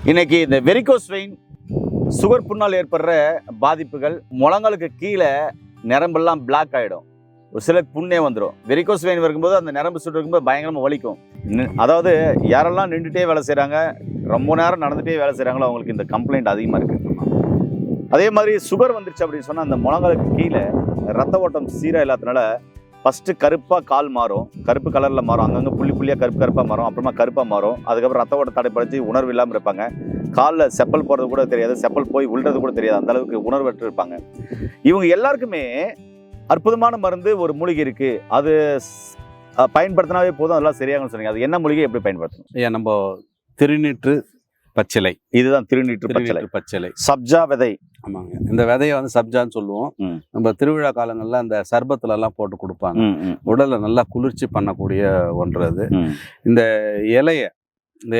இன்னைக்கு இந்த varicose vein sugar புண்ணால் ஏற்படுற பாதிப்புகள், முழங்காலுக்கு கீழே நரம்பெல்லாம் பிளாக் ஆகிடும். ஒரு சிலருக்கு புண்ணே வந்துடும். வெரிகோஸ் வெயின் இருக்கும்போது அந்த நரம்பு சுட்டு இருக்கும்போது பயங்கரமாக வலிக்கும். அதாவது யாரெல்லாம் நின்றுட்டே வேலை செய்கிறாங்க, ரொம்ப நேரம் நடந்துகிட்டே வேலை செய்கிறாங்களோ அவங்களுக்கு இந்த கம்ப்ளைண்ட் அதிகமாக இருக்குது. அதே மாதிரி சுகர் வந்துருச்சு அப்படின்னு சொன்னால் அந்த முழங்காலுக்கு கீழே ரத்த ஓட்டம் சீராக இல்லாததுனால ஃபஸ்ட்டு கருப்பாக கால் மாறும், கருப்பு கலரில் மாறும், அங்கங்கே புள்ளி புள்ளியாக கருப்பாக மாறும், அப்புறமா கருப்பாக மாறும். அதுக்கப்புறம் ரத்த ஓட்ட தடைப்படுத்தி உணர்வு இல்லாமல் இருப்பாங்க. காலில் செப்பல் போடுறது கூட தெரியாது, செப்பல் போய் விழுறது கூட தெரியாது, அந்த அளவுக்கு உணர்வற்று இருப்பாங்க. இவங்க எல்லாருக்குமே அற்புதமான மருந்து ஒரு மூலிகை இருக்குது, அது பயன்படுத்தினாவே போதும், அதெல்லாம் சரியாகணும்னு சொன்னீங்க. அது என்ன மூலிகை, எப்படி பயன்படுத்தணும்? ஏன் நம்ம திருநீற்று பச்சிலை, இதுதான் திருநீற்று பச்சிலை, சப்ஜா விதை. ஆமாங்க, இந்த விதையை வந்து சப்ஜான்னு சொல்லுவோம். நம்ம திருவிழா காலங்கள்ல அந்த சர்பத்துல எல்லாம் போட்டு கொடுப்பாங்க. உடலை நல்லா குளிர்ச்சி பண்ணக்கூடிய ஒன்று அது. இந்த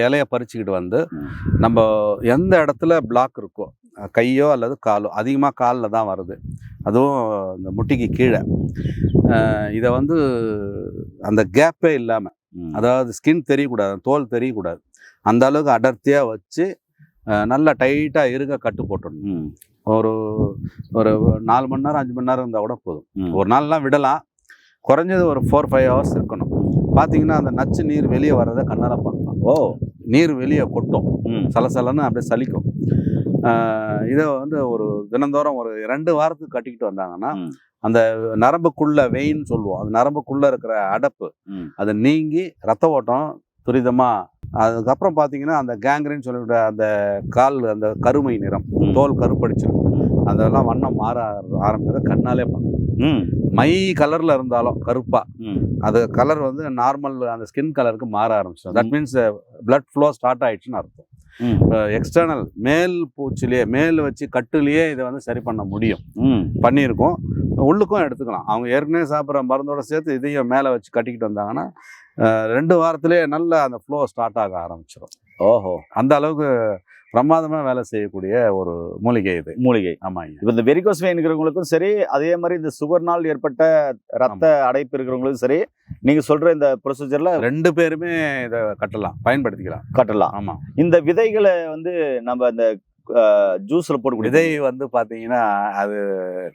இலையை பறிச்சுக்கிட்டு வந்து நம்ம எந்த இடத்துல பிளாக் இருக்கோ, கையோ அல்லது காலோ, அதிகமாக காலில் தான் வருது, அதுவும் இந்த முட்டிக்கு கீழே, இதை வந்து அந்த கேப்பே இல்லாமல், அதாவது ஸ்கின் தெரியக்கூடாது, தோல் தெரியக்கூடாது, அந்த அளவுக்கு அடர்த்தியாக வச்சு நல்லா டைட்டாக இருக்க கட்டு போட்டுடணும். ஒரு 4 மணி நேரம் 5 மணி நேரம் இருந்தால் கூட போதும். ஒரு நாள்லாம் விடலாம், குறைஞ்சது ஒரு 4-5 ஹவர்ஸ் இருக்கணும். பார்த்தீங்கன்னா அந்த நச்சு நீர் வெளியே வர்றதை கண்ணால் பார்க்கலாம். நீர் வெளியே கொட்டும், சலசலன்னு அப்படியே சலிக்கும். இதை வந்து ஒரு தினந்தோறும் ஒரு 2 வாரத்துக்கு கட்டிக்கிட்டு வந்தாங்கன்னா அந்த நரம்புக்குள்ள வெயின் சொல்லுவோம், அந்த நரம்புக்குள்ள இருக்கிற அடப்பு அது நீங்கி ரத்த ஓட்டம் துரிதமாக. அதுக்கப்புறம் பார்த்தீங்கன்னா அந்த கேங்க்ரின்னு சொல்லிவிட்ட அந்த கால், அந்த கருமை நிறம், தோல் கருப்படிச்சிடும், அதெல்லாம் வண்ணம் மாற ஆரம்பிக்கிறத கண்ணாலே பார்க்கலாம். மை கலரில் இருந்தாலும் கருப்பாக, அது கலர் வந்து நார்மல் அந்த ஸ்கின் கலருக்கு மாற ஆரம்பிச்சிடும். That means blood flow start ஆயிடுச்சுன்னு அர்த்தம். எக்ஸ்டர்னல் மேல் பூச்சிலேயே, மேல் வச்சு கட்டுலேயே இதை வந்து சரி பண்ண முடியும், பண்ணியிருக்கோம். உள்ளுக்கும் எடுத்துக்கலாம். அவங்க ஏற்கனவே சாப்பிட்ற மருந்தோட சேர்த்து இதையும் மேலே வச்சு கட்டிக்கிட்டு வந்தாங்கன்னா 2 வாரத்திலேயே நல்லா அந்த ஃப்ளோ ஸ்டார்ட் ஆக ஆரம்பிச்சிடும். அந்த அளவுக்கு பிரமாதமாக வேலை செய்யக்கூடிய ஒரு மூலிகை இது. மூலிகை. ஆமாங்க. இப்போ இந்த வெரிகோஸ் வெயின் இருக்கிறவங்களுக்கும் சரி, அதே மாதிரி இந்த சுகர்னால் ஏற்பட்ட ரத்த அடைப்பு இருக்கிறவங்களுக்கும் சரி, நீங்கள் சொல்கிற இந்த ப்ரொசீஜரில் 2 பேருமே இதை கட்டலாம். ஆமாம். இந்த விதைகளை வந்து நம்ம அந்த ஜூஸில் போட்டு விதை வந்து பார்த்தீங்கன்னா அது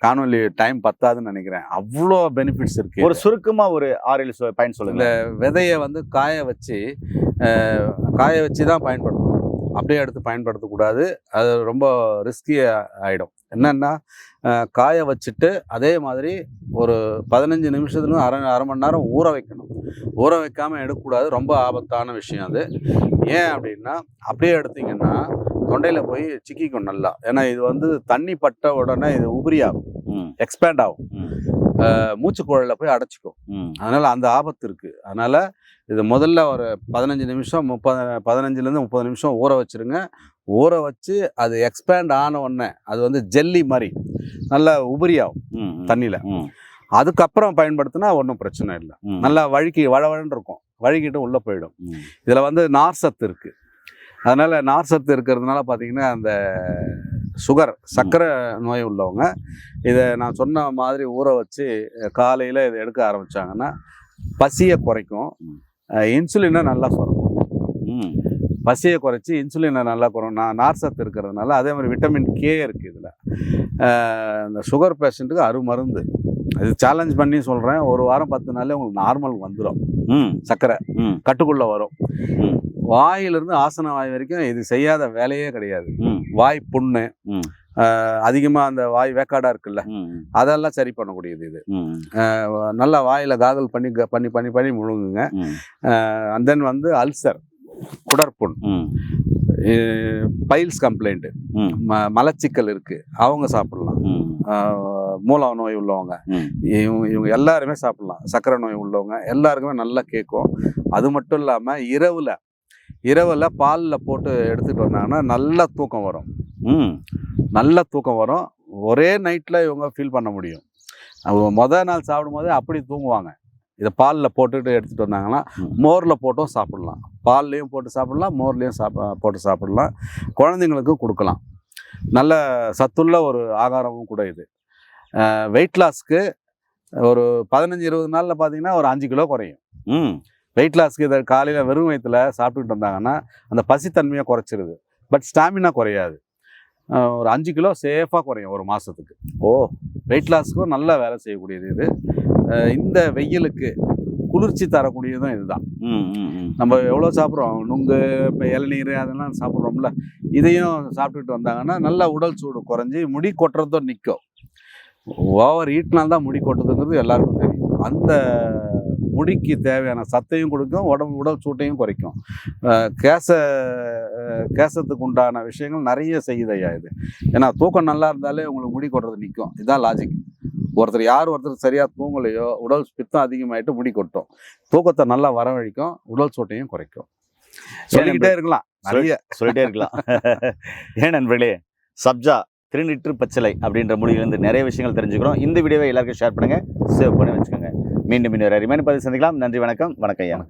காணொலி டைம் பத்தாதுன்னு நினைக்கிறேன், அவ்வளோ பெனிஃபிட்ஸ் இருக்குது. ஒரு சுருக்கமாக ஒரு 6-7 பயன் சொல்லுங்கள். இந்த விதையை வந்து காய வச்சு தான் பயன்படுத்தணும், அப்படியே எடுத்து பயன்படுத்தக்கூடாது, அது ரொம்ப ரிஸ்கி ஆகிடும். என்னென்னா காய வச்சுட்டு அதே மாதிரி ஒரு 15 நிமிஷத்துலேருந்து அரை மணி நேரம் ஊற வைக்கணும். ஊற வைக்காமல் எடுக்கக்கூடாது, ரொம்ப ஆபத்தான விஷயம் அது. ஏன் அப்படின்னா அப்படியே எடுத்திங்கன்னா தொண்டையில் போய் சிக்கிக்கும் நல்லா. ஏன்னா இது வந்து தண்ணி பட்ட உடனே இது உபரி ஆகும், எக்ஸ்பேண்ட் ஆகும், மூச்சுக்குழலில் போய் அடைச்சிக்கும். அதனால் அந்த ஆபத்து இருக்குது. அதனால் இது முதல்ல ஒரு 15 நிமிஷம் 15லேருந்து 30 நிமிஷம் ஊற வச்சுருங்க. ஊற வச்சு அது எக்ஸ்பேண்ட் ஆன உடனே அது வந்து ஜெல்லி மாதிரி நல்லா உபரி ஆகும் தண்ணியில். அதுக்கப்புறம் பயன்படுத்தினா ஒன்றும் பிரச்சனை இல்லை, நல்லா வழவழன்னு இருக்கும், வழுக்கிட்டு உள்ளே போயிடும். இதில் வந்து நார் சத்து இருக்குது. அதனால் நார் சத்து இருக்கிறதுனால பார்த்தீங்கன்னா அந்த சர்க்கரை நோய் உள்ளவங்க இதை நான் சொன்ன மாதிரி ஊற வச்சு காலையில் இதை எடுக்க ஆரம்பித்தாங்கன்னா பசியை குறைக்கும், இன்சுலினை நல்லா சுரக்கும். பசியை குறைச்சி இன்சுலினை நல்லா குறைக்கும், நார் சத்து இருக்கிறதுனால. அதே மாதிரி விட்டமின் கே இருக்குது இதில். இந்த சுகர் பேஷண்ட்டுக்கு அருமருந்து. இது சேலஞ்ச் பண்ணி சொல்கிறேன், ஒரு வாரம் 10 நாள்ல உங்களுக்கு நார்மல் வந்துடும். சர்க்கரை கட்டுக்குள்ளே வரும். வாயிலிருந்து ஆசன வாய் வரைக்கும் இது செய்யாத வேலையே கிடையாது. வாய் புண்ணு, அதிகமாக அந்த வாய் வேக்காடாக இருக்குல்ல, அதெல்லாம் சரி பண்ணக்கூடியது இது. நல்லா வாயில் காகல் பண்ணி பண்ணி பண்ணி பண்ணி முழுங்குங்க. அண்ட் தென் வந்து அல்சர், குடற்புண், பைல்ஸ் கம்ப்ளைண்ட்டு, மலச்சிக்கல் இருக்குது, அவங்க சாப்பிட்லாம். மூல நோய் உள்ளவங்க இவங்க எல்லாருமே சாப்பிட்லாம். சர்க்கரை நோய் உள்ளவங்க எல்லாருக்குமே நல்லா கேட்கும். அது மட்டும் இல்லாமல் இரவில் பாலில் போட்டு எடுத்துகிட்டு வந்தாங்கன்னா நல்ல தூக்கம் வரும். நல்ல தூக்கம் வரும். ஒரே நைட்டில் இவங்க ஃபீல் பண்ண முடியும். மொதல் நாள் சாப்பிடும்போதே அப்படி தூங்குவாங்க. இதை பாலில் போட்டுட்டு எடுத்துகிட்டு வந்தாங்கன்னா மோரில் போட்டும் சாப்பிட்லாம், பால்லையும் போட்டு சாப்பிட்லாம், மோர்லேயும் போட்டு சாப்பிட்லாம். குழந்தைங்களுக்கும் கொடுக்கலாம். நல்ல சத்துள்ள ஒரு ஆகாரமும் கூட இது. வெயிட் லாஸ்க்கு ஒரு 15-20 நாளில் பார்த்தீங்கன்னா ஒரு 5 கிலோ குறையும். வெயிட் லாஸ்க்கு இதை காலையில் வெறும் வயிற்றில் சாப்பிட்டுக்கிட்டு வந்தாங்கன்னா அந்த பசித்தன்மையை குறைச்சிருது. பட் ஸ்டாமினா குறையாது. ஒரு 5 கிலோ சேஃபாக குறையும் ஒரு மாதத்துக்கு. ஓ, வெயிட் லாஸ்க்கும் நல்ல வேலை செய்யக்கூடியது இது. இந்த வெயிலுக்கு குளிர்ச்சி தரக்கூடியதும் இதுதான். நம்ம எவ்வளோ சாப்பிட்றோம், நுங்கு, இப்போ இளநீர் அதெல்லாம் சாப்பிட்றோம்ல, இதையும் சாப்பிட்டுட்டு வந்தாங்கன்னா நல்லா உடல் சூடு குறைஞ்சி முடி கொட்டுறதும் நிற்கும். ஓவர் ஹீட்னால்தான் முடி கொட்டுறதுங்கிறது எல்லாருக்கும் தெரியும். அந்த முடிக்கு தேவையான சத்தையும் கொடுக்கும், உடல் சூட்டையும் குறைக்கும். கேசத்துக்கு உண்டான விஷயங்கள் நிறைய செய்யுது ஐயா இது. ஏன்னா தூக்கம் நல்லா இருந்தாலே உங்களுக்கு முடி கொட்டுறது நிற்கும். இதுதான் லாஜிக். ஒருத்தர் சரியாக தூங்கலையோ உடல் பித்தம் அதிகமாயிட்டு முடி கொட்டும். தூக்கத்தை நல்லா வரவழைக்கும், உடல் சூட்டையும் குறைக்கும். சொல்லிக்கிட்டே இருக்கலாம், நிறைய சொல்லிட்டே இருக்கலாம். ஏன் நண்பர்களே, சப்ஜா திருநீற்று பச்சிலை அப்படின்ற மொழியிலிருந்து நிறைய விஷயங்கள் தெரிஞ்சுக்கிறோம். இந்த வீடியோவை எல்லாருக்கும் ஷேர் பண்ணுங்க, சேவ் பண்ணி வச்சுக்கோங்க. மீண்டும் இன்னொரு அருமையான பதிவு சந்திக்கலாம். நன்றி, வணக்கம். வணக்கம் ஐயா.